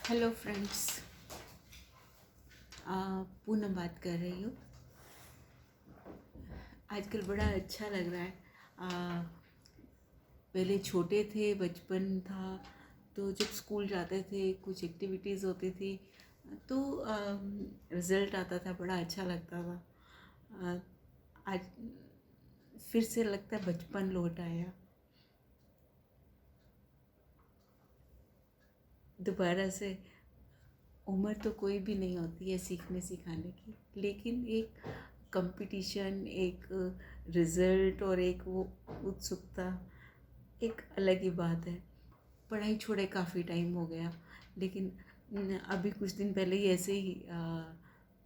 Hello friends. Poonam बात कर रही हूँ। आजकल बड़ा अच्छा लग रहा है। पहले छोटे थे, बचपन था, तो जब स्कूल जाते थे कुछ एक्टिविटीज़ होती थी तो रिज़ल्ट आता था, बड़ा अच्छा लगता था। आ, आज फिर से लगता है बचपन लौट आया। दोबारा से उम्र तो कोई भी नहीं होती है सीखने सिखाने की, लेकिन एक कंपटीशन, एक रिज़ल्ट और एक वो उत्सुकता एक अलग ही बात है। पढ़ाई छोड़े काफ़ी टाइम हो गया, लेकिन अभी कुछ दिन पहले ही ऐसे ही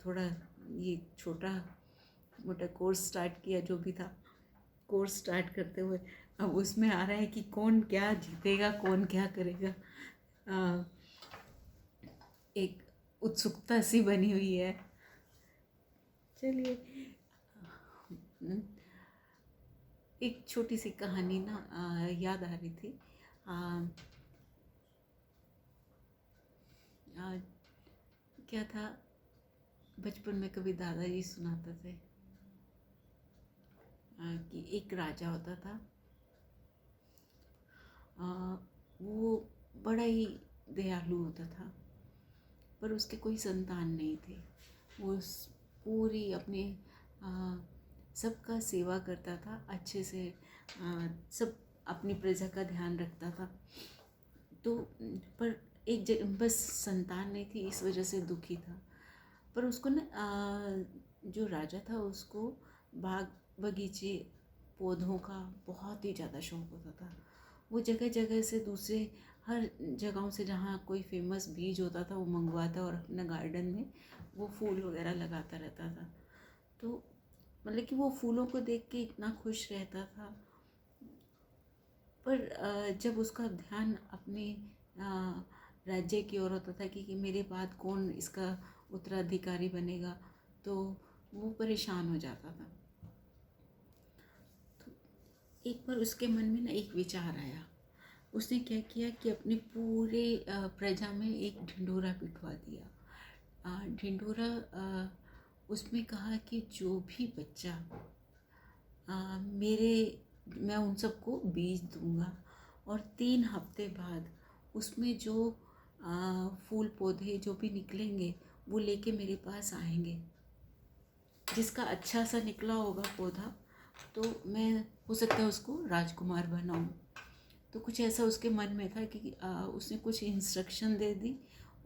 थोड़ा ये छोटा मोटा कोर्स स्टार्ट किया। जो भी था कोर्स स्टार्ट करते हुए अब उसमें आ रहा है कि कौन क्या जीतेगा, कौन क्या करेगा। आ, एक उत्सुकता सी बनी हुई है। चलिए, एक छोटी सी कहानी ना याद आ रही थी। आ, आ, क्या था, बचपन में कभी दादाजी सुनाते थे कि एक राजा होता था। वो बड़ा ही दयालु होता था, पर उसके कोई संतान नहीं थे। वो पूरी अपने सबका सेवा करता था अच्छे से। सब अपनी प्रजा का ध्यान रखता था। तो पर एक बस संतान नहीं थी, इस वजह से दुखी था। पर उसको ना जो राजा था उसको बाग बगीचे पौधों का बहुत ही ज़्यादा शौक होता था। वो जगह जगह से दूसरे हर जगहों से जहाँ कोई फेमस बीज होता था वो मंगवाता और अपना गार्डन में वो फूल वगैरह लगाता रहता था। तो मतलब कि वो फूलों को देख के इतना खुश रहता था। पर जब उसका ध्यान अपने राज्य की ओर होता था कि मेरे बाद कौन इसका उत्तराधिकारी बनेगा, तो वो परेशान हो जाता था। तो एक बार उसके मन में ना एक विचार आया। उसने क्या किया कि अपने पूरे प्रजा में एक ढिंढोरा पिटवा दिया। ढिंढोरा उसमें कहा कि जो भी बच्चा मेरे मैं उन सबको बीज दूंगा और 3 हफ्ते बाद उसमें जो फूल पौधे जो भी निकलेंगे वो लेके मेरे पास आएंगे। जिसका अच्छा सा निकला होगा पौधा, तो मैं हो सकता है उसको राजकुमार बनाऊं। तो कुछ ऐसा उसके मन में था कि उसने कुछ इंस्ट्रक्शन दे दी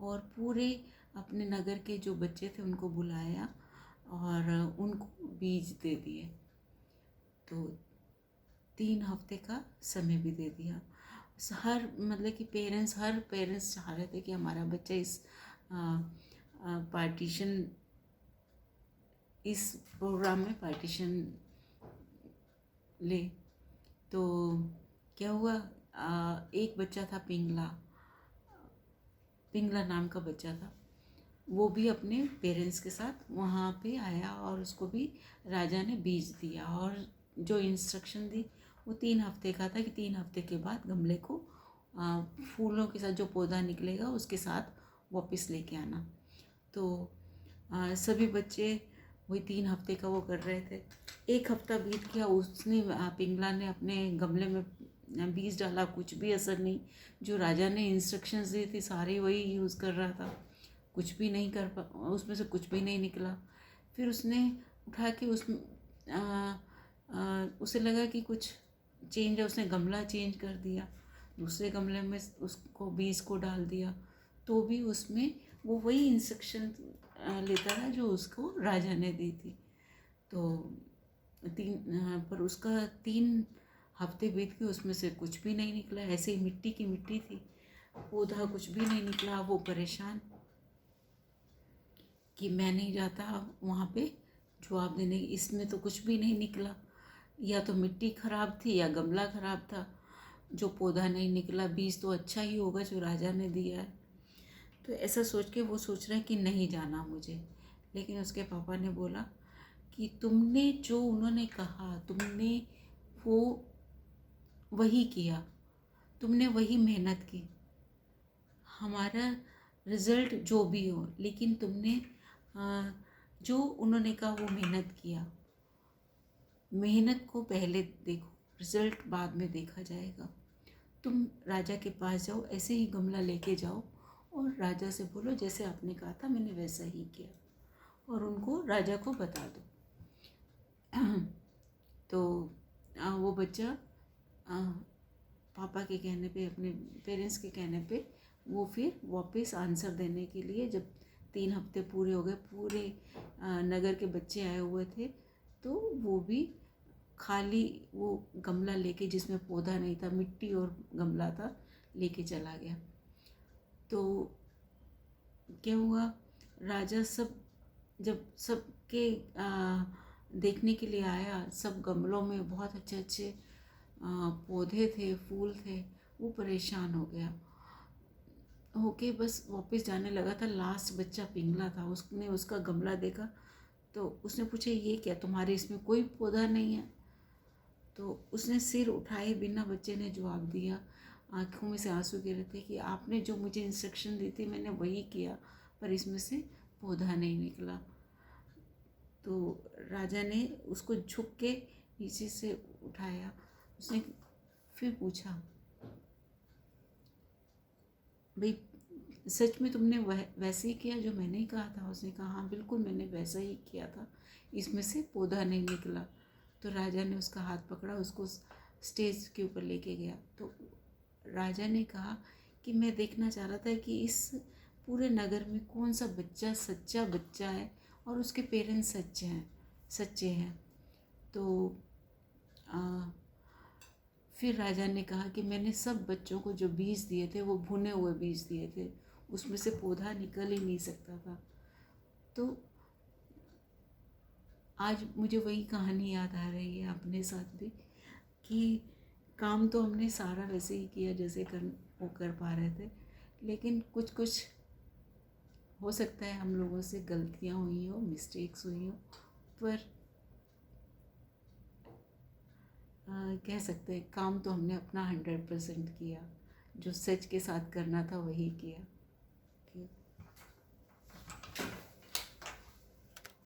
और पूरे अपने नगर के जो बच्चे थे उनको बुलाया और उनको बीज दे दिए। तो 3 हफ्ते का समय भी दे दिया। हर मतलब कि हर पेरेंट्स चाह रहे थे कि हमारा बच्चा पार्टीशन इस प्रोग्राम में पार्टीशन ले। तो क्या हुआ, एक बच्चा था, पिंगला पिंगला नाम का बच्चा था। वो भी अपने पेरेंट्स के साथ वहाँ पे आया और उसको भी राजा ने बीज दिया और जो इंस्ट्रक्शन दी वो 3 हफ्ते का था कि 3 हफ्ते के बाद गमले को फूलों के साथ जो पौधा निकलेगा उसके साथ वापस लेके आना। तो सभी बच्चे वही 3 हफ्ते का वो कर रहे थे। 1 हफ्ता बीत गया, उसने पिंगला ने अपने गमले में बीज डाला, कुछ भी असर नहीं। जो राजा ने इंस्ट्रक्शंस दी थी सारे वही यूज़ कर रहा था, कुछ भी नहीं कर पा उसमें से कुछ भी नहीं निकला। फिर उसने उठा के उसे लगा कि कुछ चेंज है। उसने गमला चेंज कर दिया, दूसरे गमले में उसको बीज को डाल दिया, तो भी उसमें वो वही इंस्ट्रक्शन लेता था जो उसको राजा ने दी थी। तो पर उसका 3 हफ्ते बीत गए, उसमें से कुछ भी नहीं निकला। ऐसे ही मिट्टी की मिट्टी थी, पौधा कुछ भी नहीं निकला। वो परेशान कि मैं नहीं जाता वहाँ पे जवाब देने, इसमें तो कुछ भी नहीं निकला। या तो मिट्टी ख़राब थी या गमला ख़राब था, जो पौधा नहीं निकला। बीज तो अच्छा ही होगा जो राजा ने दिया है। तो ऐसा सोच के वो सोच रहा है कि नहीं जाना मुझे। लेकिन उसके पापा ने बोला कि तुमने जो उन्होंने कहा तुमने वो वही किया, तुमने वही मेहनत की। हमारा रिज़ल्ट जो भी हो, लेकिन तुमने जो उन्होंने कहा वो मेहनत किया। मेहनत को पहले देखो, रिज़ल्ट बाद में देखा जाएगा। तुम राजा के पास जाओ, ऐसे ही गमला लेके जाओ और राजा से बोलो जैसे आपने कहा था मैंने वैसा ही किया, और उनको राजा को बता दो। तो वो बच्चा पापा के कहने पे, अपने पेरेंट्स के कहने पे, वो फिर वापस आंसर देने के लिए, जब 3 हफ्ते पूरे हो गए, पूरे नगर के बच्चे आए हुए थे, तो वो भी खाली वो गमला लेके, जिसमें पौधा नहीं था, मिट्टी और गमला था, लेके चला गया। तो क्या हुआ, राजा जब सबके देखने के लिए आया, सब गमलों में बहुत अच्छे अच्छे पौधे थे, फूल थे, वो परेशान हो गया होके बस वापस जाने लगा था। लास्ट बच्चा पिंगला था, उसने उसका गमला देखा तो उसने पूछा ये क्या, तुम्हारे इसमें कोई पौधा नहीं है? तो उसने सिर उठाए बिना बच्चे ने जवाब दिया, आँखों में से आंसू गिर रहे थे, कि आपने जो मुझे इंस्ट्रक्शन दी थी मैंने वही किया, पर इसमें से पौधा नहीं निकला। तो राजा ने उसको झुक के नीचे से उठाया। उसने फिर पूछा, भाई सच में तुमने वैसे ही किया जो मैंने ही कहा था? उसने कहा हाँ बिल्कुल मैंने वैसा ही किया था, इसमें से पौधा नहीं निकला। तो राजा ने उसका हाथ पकड़ा, उसको स्टेज के ऊपर लेके गया। तो राजा ने कहा कि मैं देखना चाह रहा था कि इस पूरे नगर में कौन सा बच्चा सच्चा बच्चा है और उसके पेरेंट्स सच्चे हैं। तो फिर राजा ने कहा कि मैंने सब बच्चों को जो बीज दिए थे वो भुने हुए बीज दिए थे, उसमें से पौधा निकल ही नहीं सकता था। तो आज मुझे वही कहानी याद आ रही है अपने साथ भी, कि काम तो हमने सारा वैसे ही किया जैसे वो कर पा रहे थे, लेकिन कुछ कुछ हो सकता है हम लोगों से गलतियाँ हुई हो, मिस्टेक्स हुई हो, पर कह सकते हैं काम तो हमने अपना 100% किया, जो सच के साथ करना था वही किया।